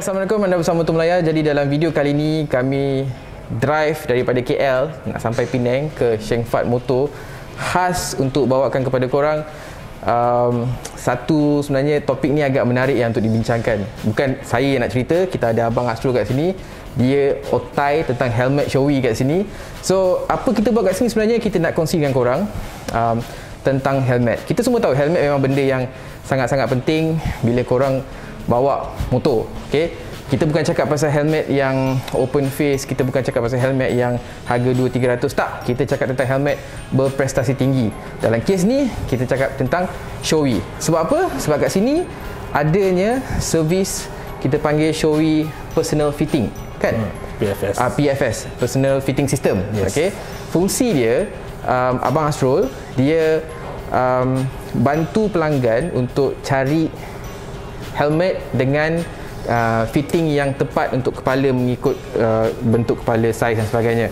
Assalamualaikum, anda bersama Mutu Melaya. Jadi dalam video kali ini kami drive daripada KL nak sampai Penang ke Sheng Fat Motor khas untuk bawakan kepada korang satu sebenarnya topik ni agak menarik yang untuk dibincangkan. Bukan saya yang nak cerita, kita ada Abang Astro kat sini. Dia otai tentang helmet Shoei kat sini. So apa kita buat kat sini sebenarnya, kita nak kongsi dengan korang tentang helmet. Kita semua tahu helmet memang benda yang sangat-sangat penting bila korang bawa motor. Okay? Kita bukan cakap pasal helmet yang open face, kita bukan cakap pasal helmet yang harga 200-300, tak. Kita cakap tentang helmet berprestasi tinggi. Dalam kes ni, kita cakap tentang Shoei. Sebab apa? Sebab kat sini adanya servis kita panggil Shoei Personal Fitting, kan? PFS. PFS, Personal Fitting System. Yes. Okay? Fungsi dia, Abang Astro, dia bantu pelanggan untuk cari helmet dengan fitting yang tepat untuk kepala, mengikut bentuk kepala, saiz dan sebagainya.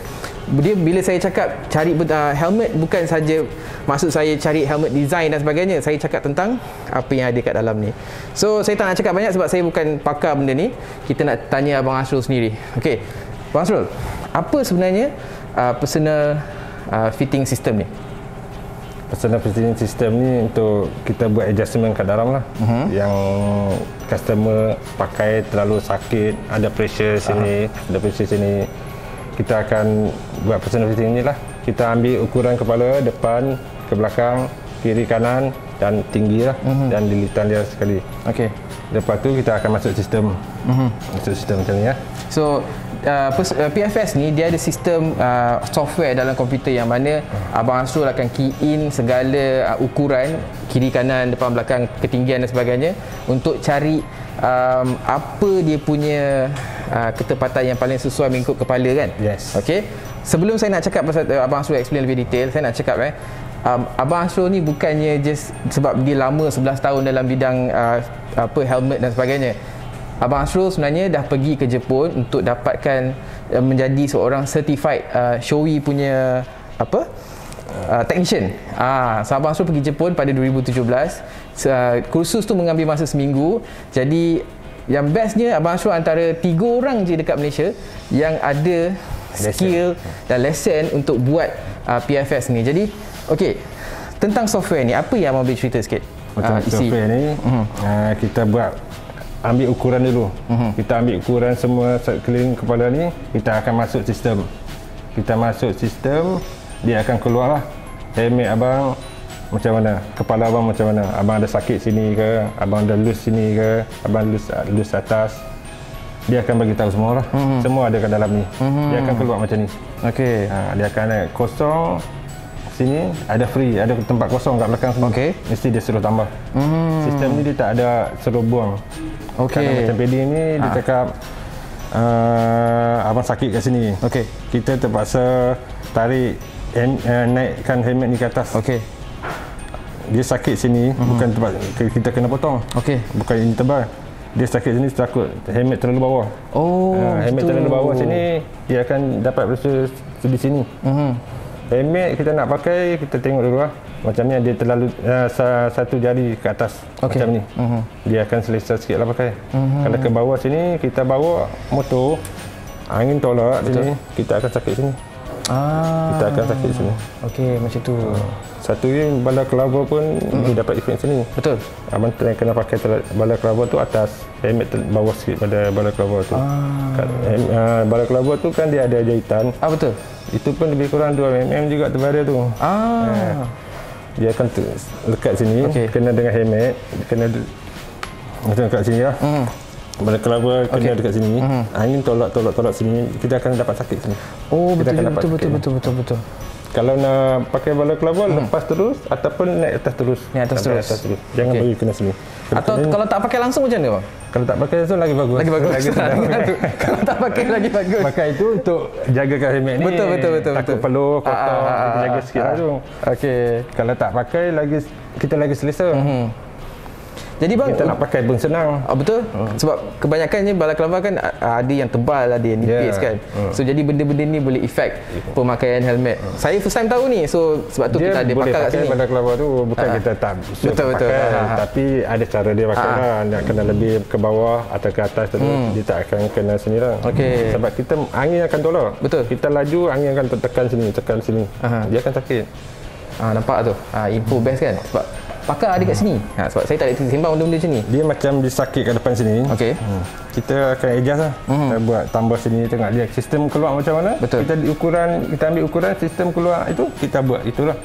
Dia, bila saya cakap cari helmet, bukan saja maksud saya cari helmet design dan sebagainya. Saya cakap tentang apa yang ada kat dalam ni. So saya tak nak cakap banyak sebab saya bukan pakar benda ni. Kita nak tanya Abang Astro sendiri. Okey, Abang Astro, apa sebenarnya personal fitting system ni? Personal fitting system ni untuk kita buat adjustment kat dalam lah. Yang customer pakai terlalu sakit, ada pressure sini, ada pressure sini. Kita akan buat personal fitting ni lah. Kita ambil ukuran kepala depan, ke belakang, kiri kanan dan tinggi lah, dan lilitan dia sekali. Okey. Lepas tu kita akan masuk sistem. Masuk sistem macam ni ya. So PFS ni dia ada sistem software dalam komputer yang mana Abang Astro akan key in segala ukuran kiri kanan, depan belakang, ketinggian dan sebagainya untuk cari apa dia punya ketepatan yang paling sesuai mengikut kepala, kan? Yes. Okey. Sebelum saya nak cakap pasal Abang Astro explain lebih detail, saya nak cakap Abang Astro ni bukannya just sebab dia lama 11 tahun dalam bidang helmet dan sebagainya. Abang Astro sebenarnya dah pergi ke Jepun untuk dapatkan menjadi seorang certified Shoei punya technician. So Abang Astro pergi Jepun pada 2017. Kursus tu mengambil masa seminggu. Jadi yang bestnya, Abang Astro antara 3 orang je dekat Malaysia yang ada skill dan lesen untuk buat PFS ni. Jadi okey, tentang software ni, apa yang Abang boleh cerita sikit? Software ni kita buat, ambil ukuran dulu. Kita ambil ukuran semua sekeliling kepala ni, kita akan masuk sistem. Kita masuk sistem, dia akan keluar lah helmet abang macam mana, kepala abang macam mana, abang ada sakit sini ke, abang ada loose sini ke, abang loose atas. Dia akan bagi tahu semua lah. Semua ada kat dalam ni. Dia akan keluar macam ni. Okey. Dia akan ada kosong sini, ada free, ada tempat kosong kat belakang semua. Okey. Mesti dia suruh tambah. Sistem ni dia tak ada suruh buang. Okey. Kalau macam PD ni dia cakap abang sakit kat sini. Okey. Kita terpaksa tarik naikkan helmet ni ke atas. Okey. Dia sakit sini, bukan tempat kita kena potong. Okey. Bukan ini tebal. Dia sakit sini takut helmet terlalu bawah. Helmet terlalu bawah sini, dia akan dapat pressure di sini. Helmet kita nak pakai, kita tengok dulu lah. Macam ni dia terlalu satu jari ke atas. Macam ni. Dia akan selesa sikit lah pakai. Kalau ke bawah sini, kita bawa motor, angin tolak sini, kita akan sakit sini. Kita akan sakit sini. Okey, macam tu. Satu ni bala kelabur pun dia dapat efek sini. Betul. Abang kena pakai bala kelabur tu atas, helmet bawah sikit pada bala kelabur tu. Bala kelabur tu kan dia ada jahitan. Betul. Itu pun lebih kurang 2 mm juga tebal dia tu. Dia akan lekat sini, kena dengan helmet, kena macam kat sini lah. Bala kelabur kena dekat sini. Angin tolak sini, kita akan dapat sakit sini. Betul. Kalau nak pakai bala kelabur, lepas terus ataupun naik atas terus. Atas terus. Jangan bagi kena sini. Atau kalau tak pakai langsung macam mana, bang? Kalau tak pakai langsung lagi bagus. Kalau tak pakai lagi bagus. Pakai itu untuk jagakan helmet ni. Betul. Takut peluh, kotor, kita jaga sikit lah tu. Okey. Kalau tak pakai lagi, kita lagi selesa. Jadi bang, kita nak pakai pun senang. Betul. Sebab kebanyakannya balaclava kan ada yang tebal, ada yang nipis kan. So jadi benda-benda ni boleh efek pemakaian helmet. Saya first time tahu ni. So sebab tu kita ada pakar kat sini. Balaclava tu bukan kita tak betul. Tapi ada cara dia pakai lah. Nak kena lebih ke bawah atau ke atas tu dia tak akan kena sini lah. Sebab kita angin akan tolak. Betul. Kita laju, angin akan tekan sini. Dia akan sakit. Nampak tu. Info best kan. Sebab pakar ada kat sini. Sebab saya tak ada sembang benda-benda macam ni. Dia macam disakit kat depan sini. Kita akan adjust lah. Kita buat tambah sini, tengok dia sistem keluar macam mana. Betul. Kita ambil ukuran sistem keluar itu, kita buat itulah.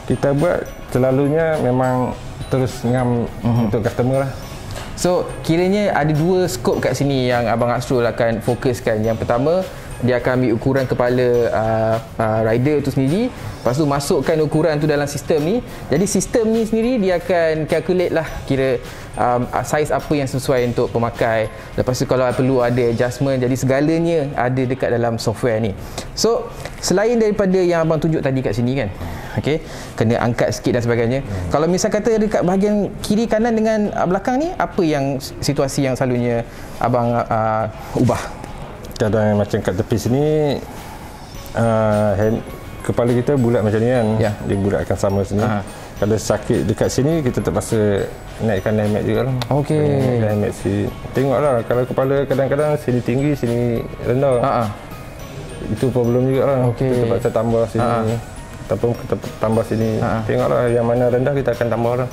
Kita buat selalunya memang terus ngam untuk customer lah. So kiranya ada dua skop kat sini yang Abang Asrul akan fokuskan. Yang pertama, dia akan ambil ukuran kepala rider tu sendiri, lepas tu masukkan ukuran tu dalam sistem ni. Jadi sistem ni sendiri dia akan calculate lah kira saiz apa yang sesuai untuk pemakai. Lepas tu kalau perlu ada adjustment, jadi segalanya ada dekat dalam software ni. So selain daripada yang abang tunjuk tadi kat sini kan, kena angkat sikit dan sebagainya. Kalau misal kata dekat bahagian kiri kanan dengan belakang ni, apa yang situasi yang selalunya abang ubah? Kadang macam kat tepi sini kepala kita bulat macam ni kan. Dia bulat akan sama sini. Kalau sakit dekat sini, kita terpaksa naikkan helmet juga lah. Naikkan helmet sini. Tengoklah, kalau kepala kadang-kadang sini tinggi, sini rendah. Itu problem juga lah. Kita terpaksa tambah sini. Ataupun kita tambah sini. Tengoklah yang mana rendah, kita akan tambah lah.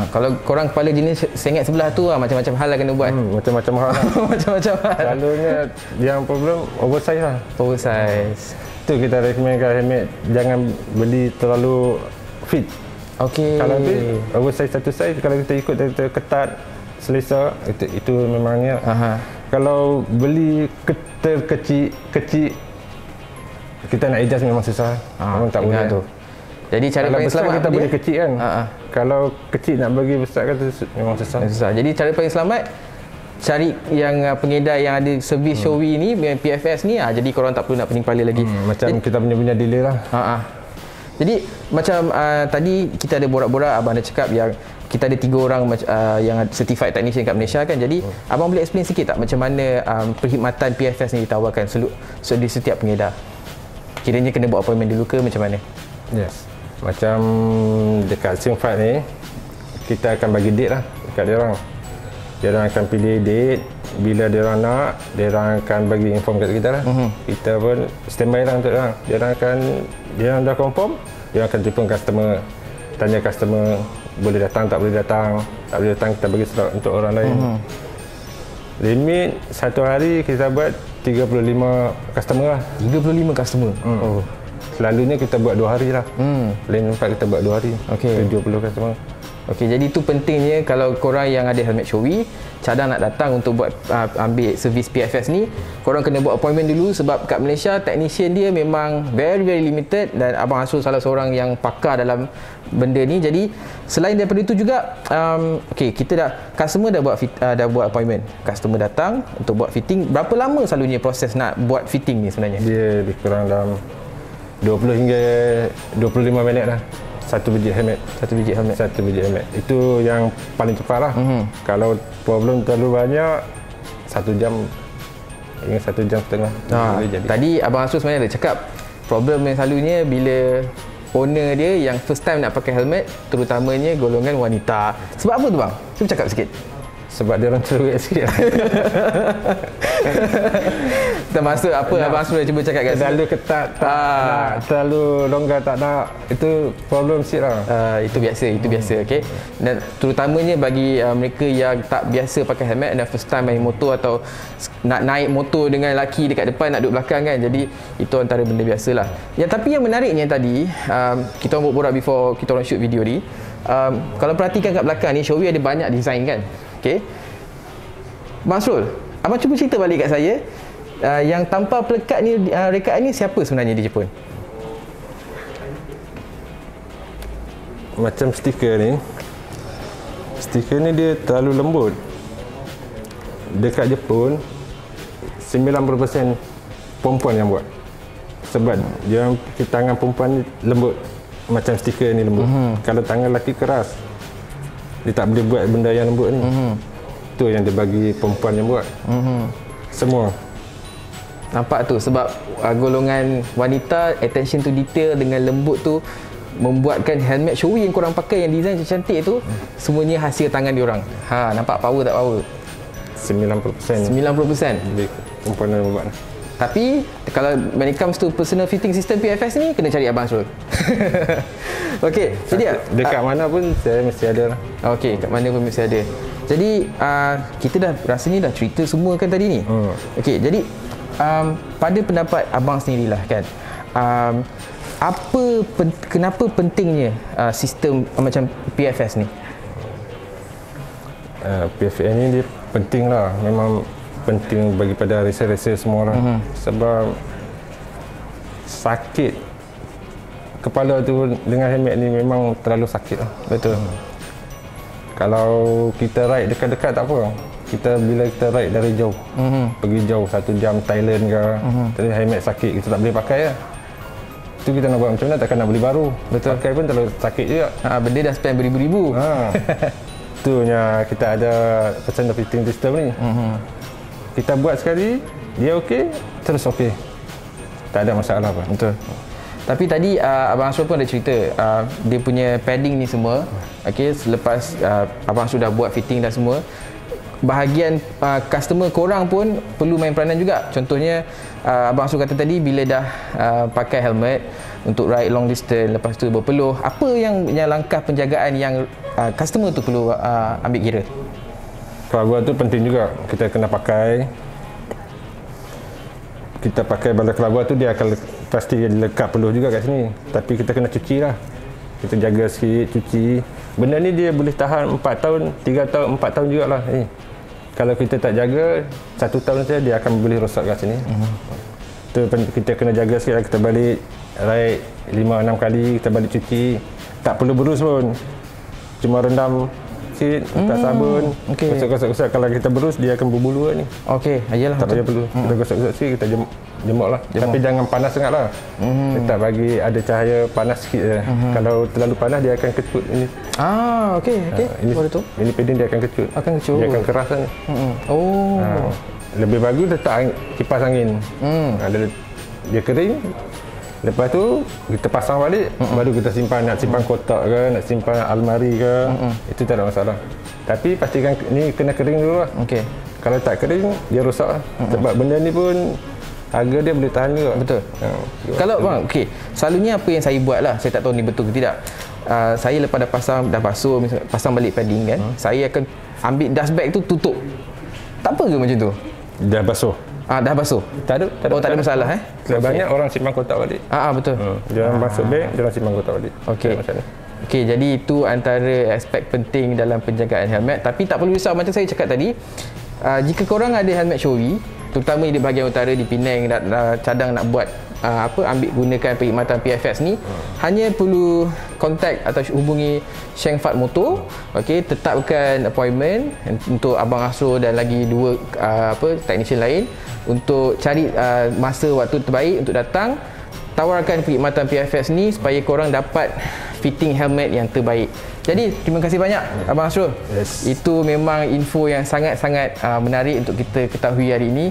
Kalau korang kepala jenis sengit sebelah tu macam-macam hal lah kena buat. Macam-macam hal lah. Macam-macam hal. Selalunya yang problem oversize lah. Oversize. Itu kita recommendkan helmet, jangan beli terlalu fit. Kalau beli oversize satu size, kalau kita ikut kita ketat selesa, itu memangnya. Kalau beli kecil, kita nak adjust memang susah. Memang tak boleh tu. Jadi cara paling selamat kita boleh kecil kan. Kalau kecil nak bagi besar kan memang susah. Jadi cara paling selamat cari yang pengedar yang ada servis Shoei ni, PFS ni. Jadi korang tak perlu nak pening kepala lagi. Macam kita punya delay lah. Jadi macam tadi kita ada borak-borak, abang ada cakap yang kita ada 3 orang yang certified technician kat Malaysia kan. Jadi abang boleh explain sikit tak macam mana perkhidmatan PFS ni ditawarkan di setiap pengedar? Kiranya kena buat appointment dulu ke macam mana? Yes. Macam dekat SIM5 ni, kita akan bagi date lah dekat dia orang. Dia orang akan pilih date, bila dia orang nak, dia orang akan bagi inform kat kita lah. Kita pun standby lah untuk dia orang. Dia orang dah confirm, dia akan telefon customer, tanya customer boleh datang tak boleh datang. Tak boleh datang, kita bagi slot untuk orang lain. Limit satu hari kita buat 35 customer lah. 35 customer? Selalunya kita buat 2 hari lah. Lain tempat kita buat 2 hari. 70 customer. Jadi itu pentingnya kalau korang yang ada helmet Shoei, cadang nak datang untuk buat ambil servis PFS ni, korang kena buat appointment dulu. Sebab kat Malaysia technician dia memang very limited, dan Abang Asrul salah seorang yang pakar dalam benda ni. Jadi selain daripada itu juga kita customer dah buat appointment, customer datang untuk buat fitting. Berapa lama selalunya proses nak buat fitting ni sebenarnya? Dia lebih kurang dalam 20 hingga 25 minit lah. Satu biji helmet. Itu yang paling cepat lah. Kalau problem terlalu banyak, 1 jam hingga 1 jam setengah. Tadi Abang Asrul sebenarnya ada cakap problem yang selalunya bila owner dia yang first time nak pakai helmet, terutamanya golongan wanita. Sebab apa tu bang? Cuba cakap sikit. Sebab dia orang cerewet sikit. Termasuk apa Abang Asrul cuba cakap kat sini? Terlalu ketat, tak nak, terlalu longgar tak nak. Itu problem sikit lah. Itu biasa. Dan terutamanya bagi mereka yang tak biasa pakai helmet dan first time main motor, atau nak naik motor dengan lelaki dekat depan, nak duduk belakang kan. Jadi itu antara benda biasalah. Tapi yang menariknya tadi, kita orang borak before kita orang shoot video ni, kalau perhatikan kat belakang ni, Shoei ada banyak design kan. Bang Asrul, abang cuba cerita balik kat saya, yang tanpa pelekat ni, rekaan ni siapa sebenarnya di Jepun? Macam stiker ni dia terlalu lembut. Dekat Jepun 90% perempuan yang buat. Sebab dia tangan perempuan ni lembut, macam stiker ni lembut. Kalau tangan lelaki keras. Dia tak boleh buat benda yang lembut ni. Tu yang dia bagi perempuan yang buat. Semua. Nampak tu sebab golongan wanita attention to detail dengan lembut tu membuatkan helmet Shoei yang korang pakai yang design cantik tu semuanya hasil tangan diorang. Nampak power tak power? 90%. 90%. Dia perempuan yang buat. Tapi kalau when it comes to personal fitting system PFS ni kena cari Abang Asrul. Okey, jadi dekat mana pun saya mesti ada lah. Okey, kat mana pun mesti ada. Jadi kita dah rasanya dah cerita semua kan tadi ni. Okey, jadi pada pendapat abang sendirilah kan. Kenapa pentingnya sistem macam PFS ni? PFS ni dia penting lah. Memang penting bagi pada racer-racer semua orang. Sebab sakit kepala tu dengan helmet ni memang terlalu sakit lah. Betul. Kalau kita ride dekat-dekat tak apa. Bila kita ride dari jauh, pergi jauh 1 jam Thailand ke, terus helmet sakit, kita tak boleh pakai lah. Tu kita nak buat macam mana, takkan nak beli baru. Betul. Pakai pun terlalu sakit juga. Benda dah spend beribu-ribu. Itunya kita ada personal fitting system ni. Kita buat sekali, dia okey, terus okey. Tak ada masalah apa. Betul. Tapi tadi Abang Asrul pun ada cerita dia punya padding ni semua. Okey, selepas Abang Asrul dah buat fitting dah semua, bahagian customer korang pun perlu main peranan juga. Contohnya Abang Asrul kata tadi bila dah pakai helmet untuk ride long distance, lepas tu berpeluh, apa yang langkah penjagaan yang customer tu perlu ambil kira? Kelabua tu penting juga. Kita kena pakai. Kita pakai bala kelabua tu dia akan pasti lekat peluh juga kat sini. Tapi kita kena cuci lah. Kita jaga sikit, cuci. Benda ni dia boleh tahan 4 tahun, 3 tahun, 4 tahun jugalah. Kalau kita tak jaga, 1 tahun saja dia akan boleh rosak kat sini. Tu kita kena jaga sikit lah. Kita balik ride 5-6 kali, kita balik cuci. Tak perlu berus pun. Cuma rendam sikit, letak sabun, gosok-gosok. Kalau kita berus, dia akan berbulu ni. Okey, ayolah. Tak payah perlu. Kita gosok-gosok sikit, kita jemuk lah. Tapi jangan panas sangat lah. Kita bagi ada cahaya panas sikit je. Kalau terlalu panas, dia akan kecut ini. Okey. Ini padding dia akan kecut. Dia akan keras kan. Lebih bagus letak kipas angin. Dia kering. Lepas tu kita pasang balik, baru kita simpan. Nak simpan kotak ke, nak simpan almari ke, itu tak ada masalah. Tapi pastikan ni kena kering dulu lah. Kalau tak kering, dia rosak lah. Sebab benda ni pun harga dia boleh tahan juga. Betul. Kalau bang, selalunya apa yang saya buat lah, saya tak tahu ni betul ke tidak. Saya lepas dah basuh, pasang balik padding kan, saya akan ambil dust bag tu tutup. Tak apa ke macam tu? Dah basuh. Dah basuh. Tak ada tak ada masalah Banyak orang simpan kotak balik. Betul. Dia masuk beg, dia simpan kotak balik. Okey, jadi itu antara aspek penting dalam penjagaan helmet. Tapi tak perlu risau macam saya cakap tadi. Jika korang ada helmet Shoei, terutama di bahagian utara di Penang cadang nak buat gunakan perkhidmatan PFS ni, hanya perlu kontak atau hubungi Sheng Fat Motor. Tetapkan appointment untuk Abang Asrul dan lagi 2 technician lain untuk cari masa waktu terbaik untuk datang, tawarkan perkhidmatan PFS ni supaya korang dapat fitting helmet yang terbaik. Jadi terima kasih banyak Abang Asrul. Itu memang info yang sangat-sangat menarik untuk kita ketahui hari ini.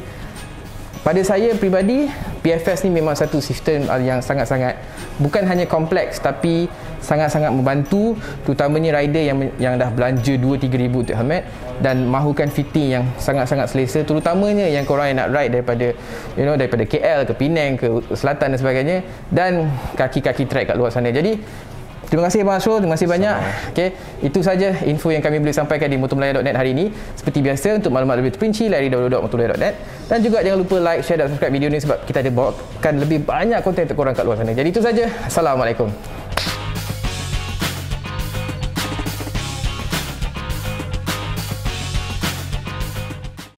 Pada saya peribadi, PFS ni memang satu sistem yang sangat-sangat bukan hanya kompleks tapi sangat-sangat membantu, terutamanya rider yang dah belanja 2-3 ribu untuk helmet dan mahukan fitting yang sangat-sangat selesa, terutamanya yang korang yang nak ride daripada KL ke Penang ke selatan dan sebagainya, dan kaki-kaki track kat luar sana. Jadi terima kasih Abang Asrul, terima kasih banyak. Itu saja info yang kami boleh sampaikan di motormelaya.net hari ini. Seperti biasa, untuk maklumat lebih terperinci, layari www.motormelaya.net. Dan juga jangan lupa like, share dan subscribe video ini sebab kita ada bawakan lebih banyak konten untuk korang kat luar sana. Jadi itu saja. Assalamualaikum.